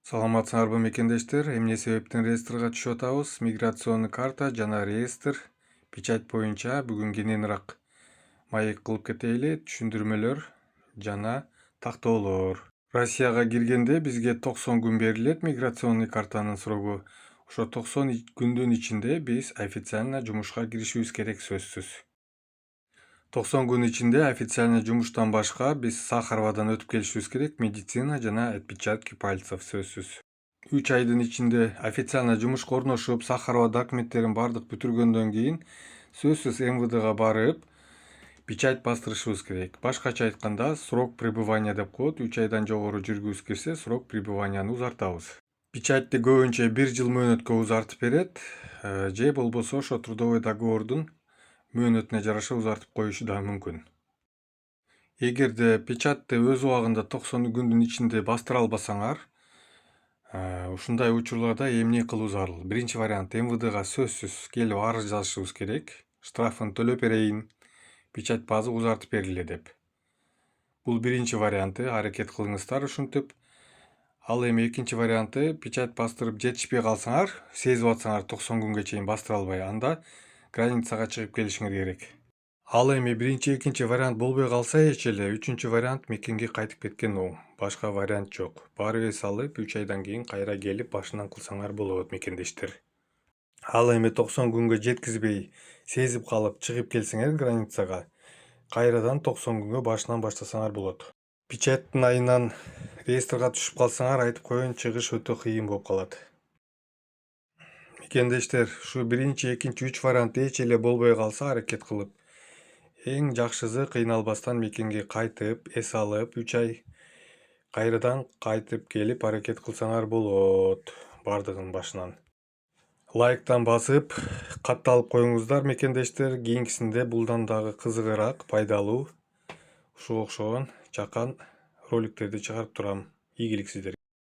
Саламатсыңарбы мекендештер? Эмне себептен реестрге түшүп атабыз? Миграционный карта жана реестр печать боюнча бүгүн кененирээк маек кылып кетели, түшүндүрмөлөр жана тактоолор. Россияга киргенде бизге 90 күн берилет миграционный картанын срогу. Ошо 90 күндүн ичинде биз официально жумушка киришибиз керек сөзсүз. 90 күн ичинде официально жумуштан башка биз Сахаровадан өтүп келишибиз керек, медицина жана отпечатки пальцев сөзсүз. 3 айдын ичинде официально жумушка орношуп, Сахарова документтерин бардык бүтүргөндөн кийин сөзсүз МВДга барып, печать бастырышыбыз керек. Башкача айтканда, срок пребывания деп коет. 3 айдан жогору жүргүбүз келсе, срок пребыванияны узартабыз. Печатьти көбүнчө 1 жыл мөөнөткө узартып берет, же болбосо ошо трудовой договордун мөөнөтүнө жараша узартып коюшу да мүмкүн. Эгерде печатьти өз убагында 90 күндүн ичинде бастыра албасаңар, ушундай учурларда эмне кылуу зарыл? Биринчи вариант, МВДга сөзсүз келип арыз жазышыбыз керек. Штрафын төлөп берейин, печать базы узартып бериле деп. Бул биринчи варианты, аракет кылыңыздар ушинтип. Ал эми экинчи варианты, печать бастырып жетишпей калсаңар, сезип атсаңар 90 күнгө чейин бастыра албай, анда границага чыгып келишиңер керек. Ал эми биринчи, экинчи вариант болбой калса эле, үчүнчү вариант мекенге кайтып кеткен оң. Башка вариант жок. Баары эс алып, 3 айдан кийин кайра келип башынан кылсаңар болот мекендештер. Ал эми 90 күнгө жеткизбей, сезип калып чыгып келсеңер границага, кайрадан 90 күнгө башынан баштасаңар болот. Печаттын айынан реестрге түшүп калсаңар, айтып коеюн, чыгыш өтө кыйын болуп калат. Мекендештер, ушу биринчи, экинчи, 3 вариант эч эле болбой калса, аракет кылып, эң жакшысы кыйналбастан мекенге кайтып, эс алып, 3 ай кайрадан кайтып келип аракет кылсаңар болот, бардыгын башынан. Лайктан басып, катталып коюңуздар мекендештер, кийинкисинде булдан дагы кызыгыраак, пайдалуу, ушуга окшогон чакан роликтерди чыгарып турам. Ийгилик сиздерге.